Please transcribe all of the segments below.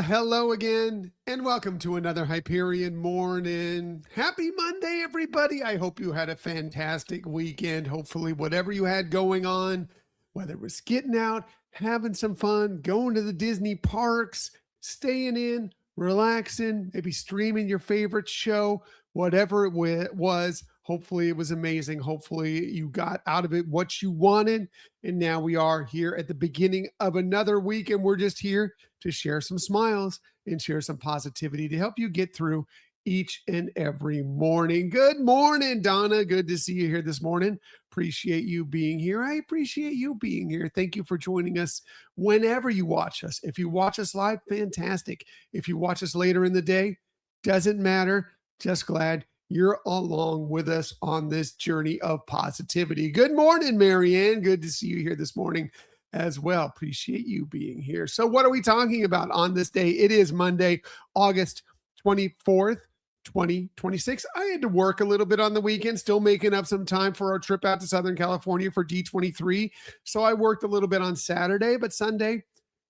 Hello again, and welcome to another Hyperion Morning. Happy Monday, everybody. I hope you had a fantastic weekend. Hopefully, whatever you had going on, whether it was getting out, having some fun, going to the Disney parks, staying in, relaxing, maybe streaming your favorite show, whatever it was, hopefully it was amazing. Hopefully, you got out of it what you wanted. And now we are here at the beginning of another week, and we're just here to share some smiles and share some positivity to help you get through each and every morning. Good morning, Donna. Good to see you here this morning. Appreciate you being here. I appreciate you being here. Thank you for joining us whenever you watch us. If you watch us live, fantastic. If you watch us later in the day, doesn't matter. Just glad you're along with us on this journey of positivity. Good morning, Marianne. Good to see you here this morning as well. Appreciate you being here. So what are we talking about on this day? It is Monday, August 24th, 2026. I had to work a little bit on the weekend, still making up some time for our trip out to Southern California for D23. So I worked a little bit on Saturday, but Sunday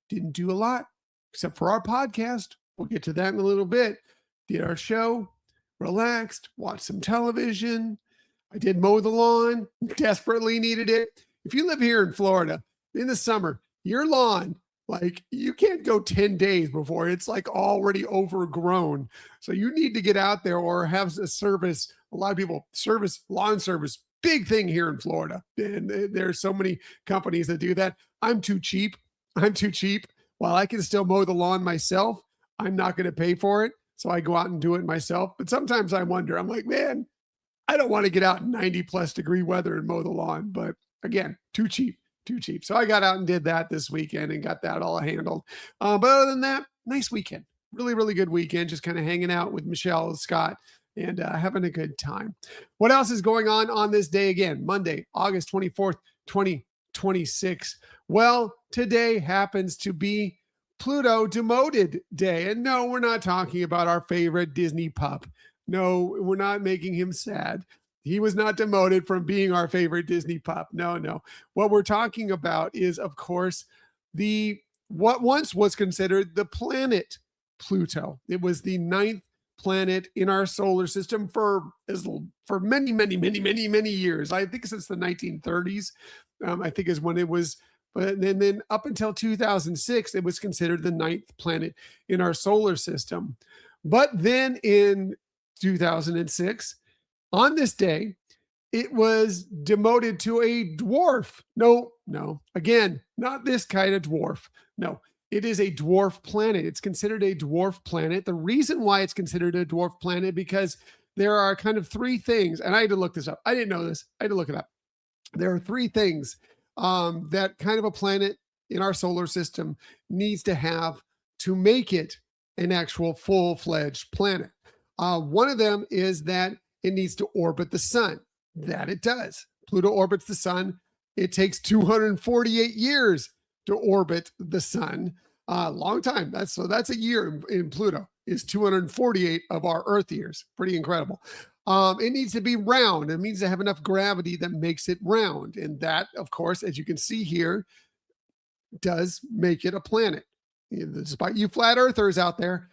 didn't do a lot except for our podcast. We'll get to that in a little bit. Did our show, relaxed, watched some television. I did mow the lawn, desperately needed it. If you live here in Florida, in the summer, your lawn, like you can't go 10 days before it's like already overgrown. So you need to get out there or have a service. A lot of people lawn service, big thing here in Florida. And there's so many companies that do that. I'm too cheap. While I can still mow the lawn myself, I'm not going to pay for it. So I go out and do it myself. But sometimes I wonder, I'm like, man, I don't want to get out in 90 plus degree weather and mow the lawn. But again, too cheap. So I got out and did that this weekend and got that all handled. But other than that, nice weekend. Really, really good weekend. Just kind of hanging out with Michelle and Scott and having a good time. What else is going on this day again? Monday, August 24th, 2026. Well, today happens to be Pluto demoted day. And no, we're not talking about our favorite Disney pup. No, we're not making him sad. He was not demoted from being our favorite Disney pup. No. What we're talking about is, of course, what once was considered the planet Pluto. It was the ninth planet in our solar system for many, many, many, many, many years. I think since the 1930s, I think is when it was. But then up until 2006, it was considered the ninth planet in our solar system. But then in 2006, on this day, it was demoted to a dwarf. No, again, not this kind of dwarf. No, it is a dwarf planet. It's considered a dwarf planet. The reason why it's considered a dwarf planet, because there are kind of three things, and I had to look this up. I didn't know this. I had to look it up. There are three things that kind of a planet in our solar system needs to have to make it an actual full-fledged planet. One of them is that it needs to orbit the sun. That it does. Pluto orbits the sun. It takes 248 years to orbit the sun. Long time. That's a year in Pluto is 248 of our Earth years. Pretty incredible. It needs to be round. It means to have enough gravity that makes it round. And that, of course, as you can see here, does make it a planet. Despite you flat earthers out there,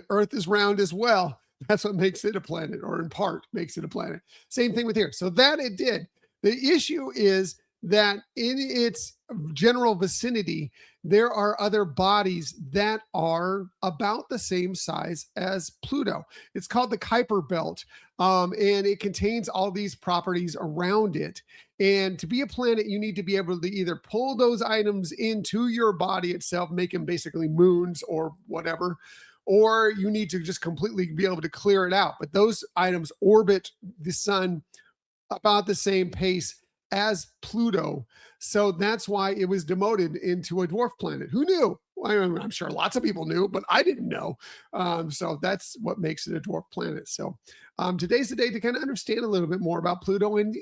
Earth is round as well. That's what makes it a planet, or in part makes it a planet. Same thing with here. So that it did. The issue is that in its general vicinity, there are other bodies that are about the same size as Pluto. It's called the Kuiper Belt, and it contains all these properties around it. And to be a planet, you need to be able to either pull those items into your body itself, make them basically moons or whatever, or you need to just completely be able to clear it out. But those items orbit the sun about the same pace as Pluto. So that's why it was demoted into a dwarf planet. Who knew? I'm sure lots of people knew, but I didn't know. So that's what makes it a dwarf planet. So today's the day to kind of understand a little bit more about Pluto. And,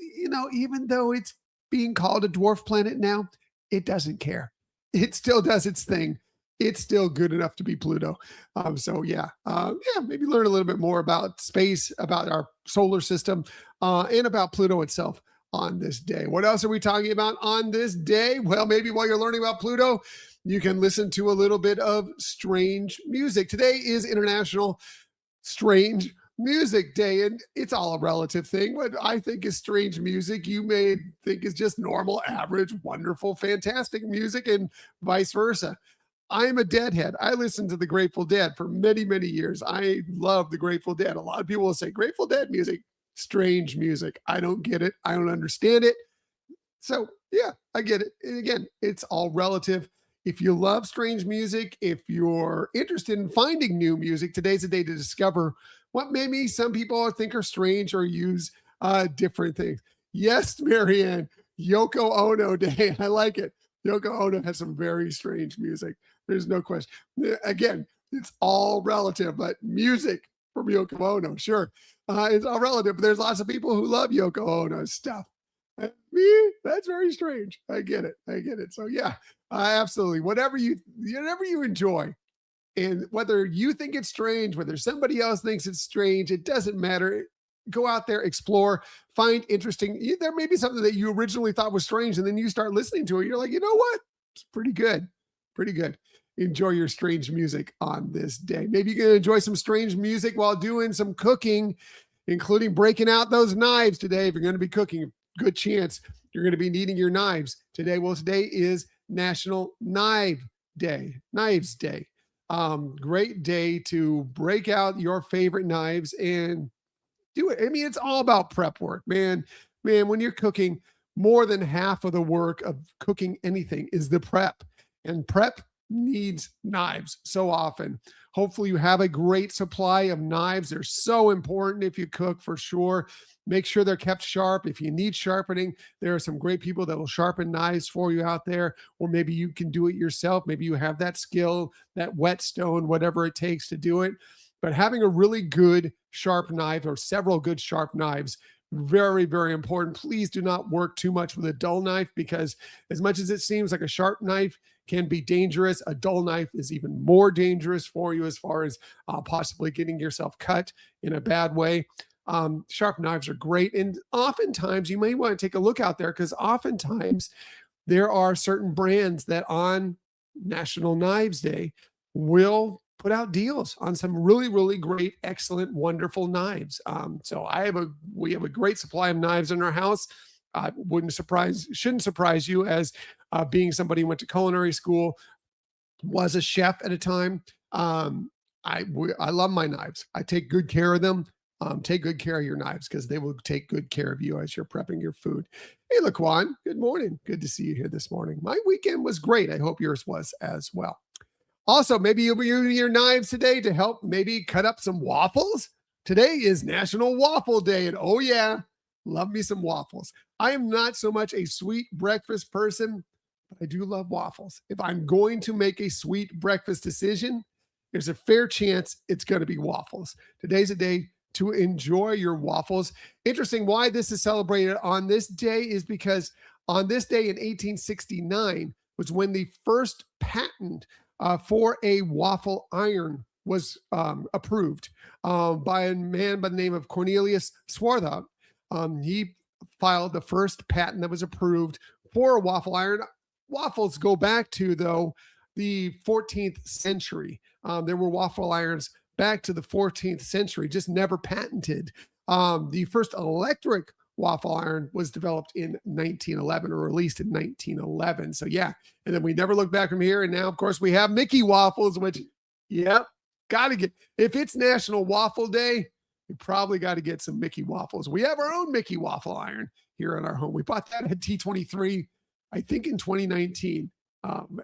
even though it's being called a dwarf planet now, it doesn't care. It still does its thing. It's still good enough to be Pluto. Maybe learn a little bit more about space, about our solar system, and about Pluto itself on this day. What else are we talking about on this day? Well, maybe while you're learning about Pluto, you can listen to a little bit of strange music. Today is International Strange Music Day, and it's all a relative thing. What I think is strange music, you may think is just normal, average, wonderful, fantastic music, and vice versa. I'm a Deadhead. I listened to the Grateful Dead for many, many years. I love the Grateful Dead. A lot of people will say Grateful Dead music, strange music. I don't get it. I don't understand it. So, yeah, I get it. And again, it's all relative. If you love strange music, if you're interested in finding new music, today's a day to discover what maybe some people think are strange or use different things. Yes, Marianne, Yoko Ono Day. I like it. Yoko Ono has some very strange music. There's no question. Again, it's all relative, but music from Yoko Ono, sure. It's all relative, but there's lots of people who love Yoko Ono's stuff. Me, that's very strange. I get it. I get it. So yeah, absolutely. Whatever you enjoy, and whether you think it's strange, whether somebody else thinks it's strange, it doesn't matter. Go out there, explore, find interesting. There may be something that you originally thought was strange, and then you start listening to it. You're like, you know what? It's pretty good. Pretty good. Enjoy your strange music on this day. Maybe you can enjoy some strange music while doing some cooking, including breaking out those knives today. If you're going to be cooking, good chance you're going to be needing your knives today. Well, today is National Knives Day. Great day to break out your favorite knives and do it. I mean, it's all about prep work, man. When you're cooking, more than half of the work of cooking anything is the prep, and prep needs knives so often. Hopefully you have a great supply of knives. They're so important if you cook, for sure. Make sure they're kept sharp. If you need sharpening, there are some great people that will sharpen knives for you out there, or maybe you can do it yourself. Maybe you have that skill, that whetstone, whatever it takes to do it. But having a really good sharp knife, or several good sharp knives, very, very important. Please do not work too much with a dull knife, because as much as it seems like a sharp knife can be dangerous, a dull knife is even more dangerous for you as far as possibly getting yourself cut in a bad way. Sharp knives are great. And oftentimes you may want to take a look out there, because oftentimes there are certain brands that on National Knives Day will put out deals on some really, really great, excellent, wonderful knives. So we have a great supply of knives in our house. Shouldn't surprise you, as being somebody who went to culinary school, was a chef at a time. I love my knives. I take good care of them. Take good care of your knives, because they will take good care of you as you're prepping your food. Hey, Laquan, good morning. Good to see you here this morning. My weekend was great. I hope yours was as well. Also, maybe you'll be using your knives today to help maybe cut up some waffles. Today is National Waffle Day, and oh yeah, love me some waffles. I am not so much a sweet breakfast person, but I do love waffles. If I'm going to make a sweet breakfast decision, there's a fair chance it's going to be waffles. Today's a day to enjoy your waffles. Interesting why this is celebrated on this day is because on this day in 1869 was when the first patent for a waffle iron was approved by a man by the name of Cornelius Swarthout. He filed the first patent that was approved for a waffle iron. Waffles go back to, though, the 14th century. There were waffle irons back to the 14th century, just never patented. The first electric waffle iron was developed in 1911, or released in 1911. So yeah, and then we never look back from here. And now, of course, we have Mickey waffles, which, yep, got to get. If it's National Waffle Day, we probably got to get some Mickey waffles. We have our own Mickey waffle iron here in our home. We bought that at T23, I think in 2019.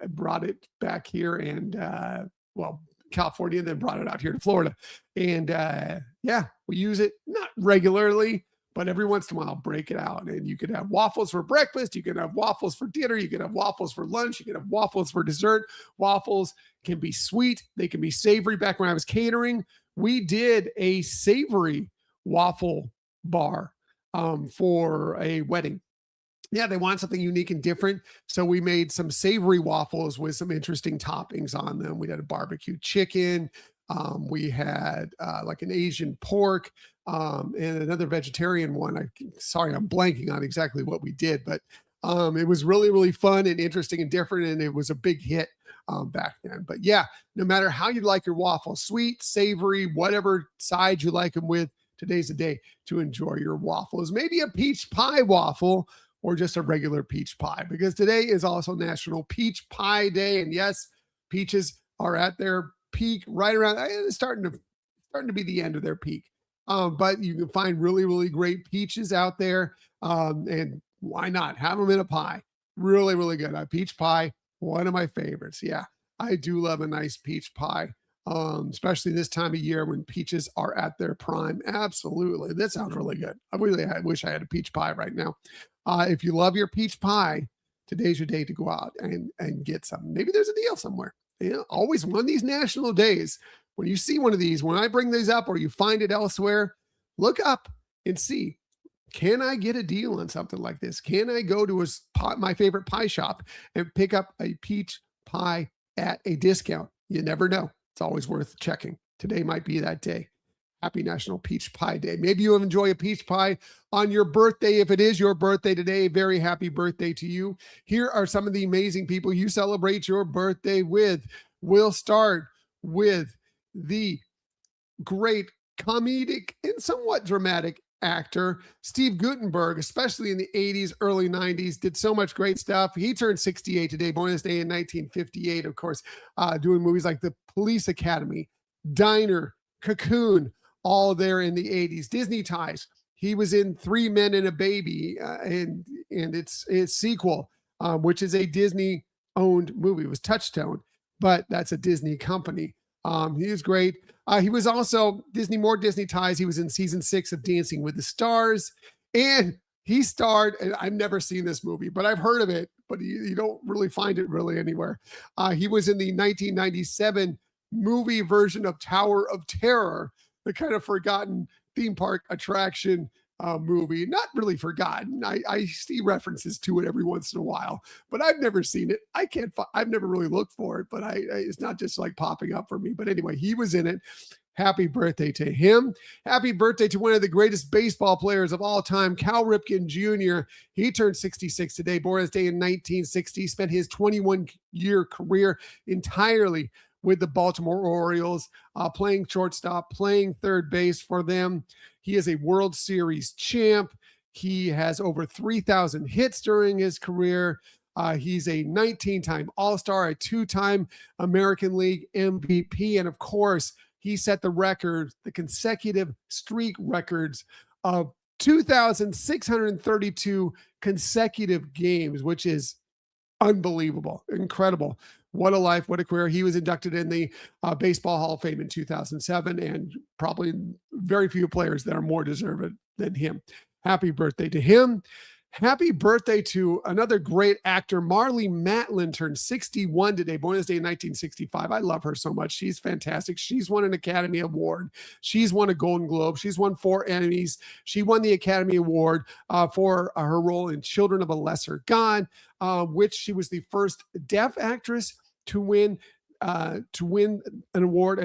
Brought it back here, and California, and then brought it out here to Florida. And yeah, we use it not regularly, but every once in a while, break it out. And you can have waffles for breakfast. You can have waffles for dinner. You can have waffles for lunch. You can have waffles for dessert. Waffles can be sweet. They can be savory. Back when I was catering, we did a savory waffle bar for a wedding. Yeah, they want something unique and different. So we made some savory waffles with some interesting toppings on them. We had a barbecue chicken, We had like an Asian pork and another vegetarian one. Sorry, I'm blanking on exactly what we did, but it was really, really fun and interesting and different, and it was a big hit back then. But yeah, no matter how you like your waffles, sweet, savory, whatever side you like them with, today's the day to enjoy your waffles. Maybe a peach pie waffle or just a regular peach pie, because today is also National Peach Pie Day. And yes, peaches are at their peak right around, it's starting to be the end of their peak. But you can find really, really great peaches out there. And why not have them in a pie? Really, really good. A peach pie, one of my favorites. Yeah, I do love a nice peach pie, especially this time of year when peaches are at their prime. Absolutely. That sounds really good. I wish I had a peach pie right now. If you love your peach pie, today's your day to go out and get some. Maybe there's a deal somewhere. Always one of these national days. When you see one of these, when I bring these up or you find it elsewhere, look up and see, can I get a deal on something like this? Can I go to my favorite pie shop and pick up a peach pie at a discount? You never know. It's always worth checking. Today might be that day. Happy National Peach Pie Day. Maybe you enjoy a peach pie on your birthday. If it is your birthday today, very happy birthday to you. Here are some of the amazing people you celebrate your birthday with. We'll start with the great comedic and somewhat dramatic actor Steve Guttenberg, especially in the 80s, early 90s, did so much great stuff. He turned 68 today, born this day in 1958, of course, doing movies like The Police Academy, Diner, Cocoon, all there in the 80s. Disney ties. He was in Three Men and a Baby and its sequel, which is a Disney owned movie. It was Touchstone, but that's a Disney company. He was great. He was also more Disney ties. He was in season 6 of Dancing with the Stars, and he starred, and I've never seen this movie, but I've heard of it, but you don't really find it really anywhere. He was in the 1997 movie version of Tower of Terror, the kind of forgotten theme park attraction movie. Not really forgotten. I see references to it every once in a while, but I've never seen it. I've never really looked for it, but it's not just like popping up for me. But anyway, he was in it. Happy birthday to him. Happy birthday to one of the greatest baseball players of all time, Cal Ripken Jr. He turned 66 today, born this day in 1960, spent his 21-year career entirely with the Baltimore Orioles, playing shortstop, playing third base for them. He is a World Series champ. He has over 3,000 hits during his career. He's a 19-time All-Star, a 2-time American League MVP, and of course, he set the consecutive streak records of 2,632 consecutive games, which is unbelievable, incredible. What a life, what a career. He was inducted in the Baseball Hall of Fame in 2007, and probably very few players that are more deserving than him. Happy birthday to him. Happy birthday to another great actor. Marlee Matlin turned 61 today, born this day in 1965. I love her so much. She's fantastic. She's won an Academy Award. She's won a Golden Globe. She's won 4 Emmys. She won the Academy Award for her role in Children of a Lesser God, which she was the first deaf actress to win an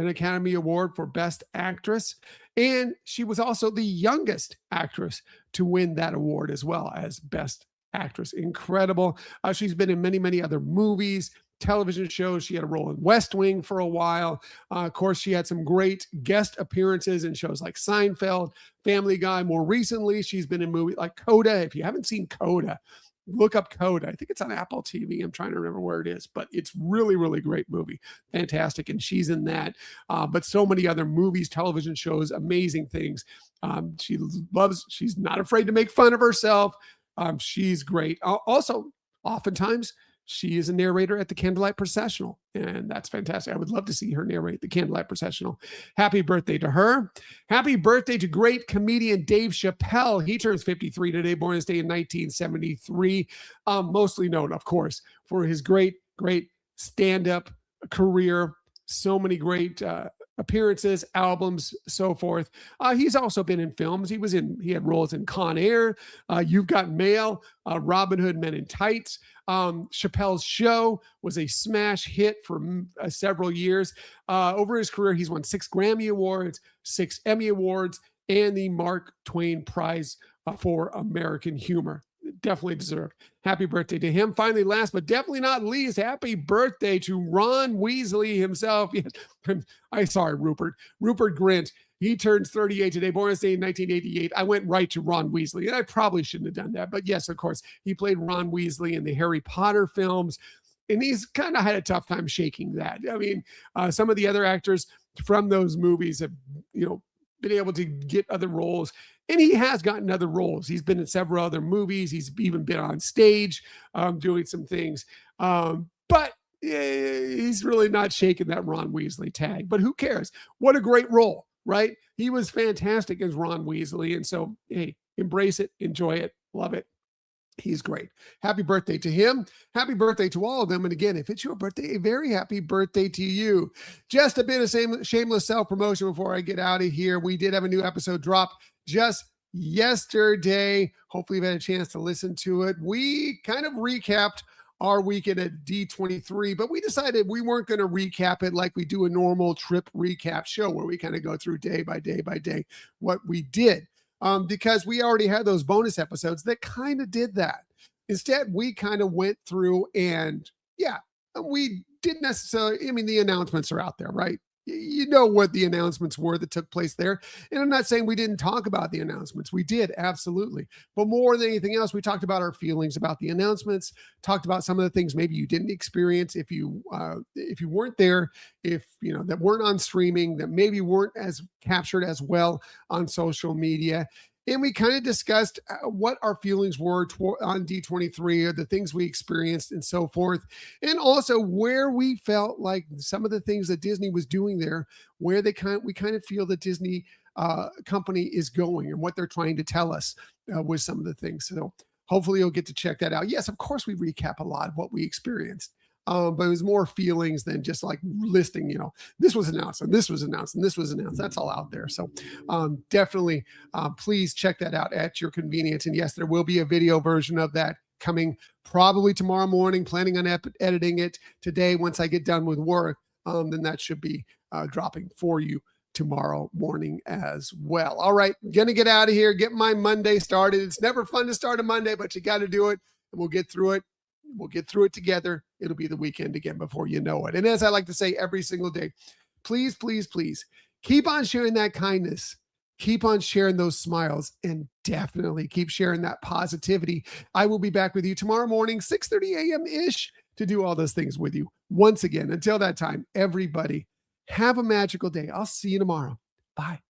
Academy Award for Best Actress. And she was also the youngest actress to win that award as well as Best Actress. Incredible. She's been in many, many other movies, television shows. She had a role in West Wing for a while. Of course, she had some great guest appearances in shows like Seinfeld, Family Guy. More recently, she's been in movies like Coda. If you haven't seen Coda, look up Coda. I think it's on Apple TV. I'm trying to remember where it is, but it's really, really great movie. Fantastic. And she's in that. But so many other movies, television shows, amazing things. She's not afraid to make fun of herself. She's great. Also, oftentimes, she is a narrator at the Candlelight Processional, and that's fantastic. I would love to see her narrate the Candlelight Processional. Happy birthday to her. Happy birthday to great comedian Dave Chappelle. He turns 53 today, born this day in 1973. Mostly known, of course, for his great stand-up career. So many great appearances, albums, so forth. He's also been in films. He had roles in Con Air, You've Got Mail, Robin Hood Men in Tights. Chappelle's Show was a smash hit for several years. Over his career, he's won 6 Grammy Awards, 6 Emmy Awards, and the Mark Twain Prize for American Humor. Definitely deserved. Happy birthday to him. Finally, last but definitely not least, happy birthday to Ron Weasley himself. Sorry, Rupert. Rupert Grint. He turns 38 today, born on this day in 1988. I went right to Ron Weasley, and I probably shouldn't have done that. But yes, of course, he played Ron Weasley in the Harry Potter films, and he's kind of had a tough time shaking that. I mean, some of the other actors from those movies have, been able to get other roles, and he has gotten other roles. He's been in several other movies. He's even been on stage doing some things, but he's really not shaking that Ron Weasley tag. But who cares? What a great role, right? He was fantastic as Ron Weasley, and so hey, embrace it, enjoy it, love it. He's great. Happy birthday to him. Happy birthday to all of them. And again, if it's your birthday, a very happy birthday to you. Just a bit of shameless self-promotion before I get out of here. We did have a new episode drop just yesterday. Hopefully you've had a chance to listen to it. We kind of recapped our weekend at D23, but we decided we weren't going to recap it like we do a normal trip recap show where we kind of go through day by day by day what we did. Because we already had those bonus episodes that kind of did that. Instead, we kind of went through and we didn't necessarily, the announcements are out there, right? You know what the announcements were that took place there. And I'm not saying we didn't talk about the announcements. We did, absolutely. But more than anything else, we talked about our feelings about the announcements, talked about some of the things maybe you didn't experience if you weren't there, that weren't on streaming, that maybe weren't as captured as well on social media. And we kind of discussed what our feelings were on D23, or the things we experienced and so forth. And also where we felt like some of the things that Disney was doing there, where we kind of feel that Disney company is going and what they're trying to tell us with some of the things. So hopefully you'll get to check that out. Yes, of course we recap a lot of what we experienced. But it was more feelings than just like listing, this was announced and this was announced and this was announced. That's all out there. So definitely please check that out at your convenience. And yes, there will be a video version of that coming probably tomorrow morning, planning on editing it today. Once I get done with work, then that should be dropping for you tomorrow morning as well. All right, gonna get out of here, get my Monday started. It's never fun to start a Monday, but you got to do it, and we'll get through it. We'll get through it together. It'll be the weekend again before you know it. And as I like to say every single day, please, please, please keep on sharing that kindness. Keep on sharing those smiles, and definitely keep sharing that positivity. I will be back with you tomorrow morning, 6:30 a.m.-ish, to do all those things with you. Once again, until that time, everybody, have a magical day. I'll see you tomorrow. Bye.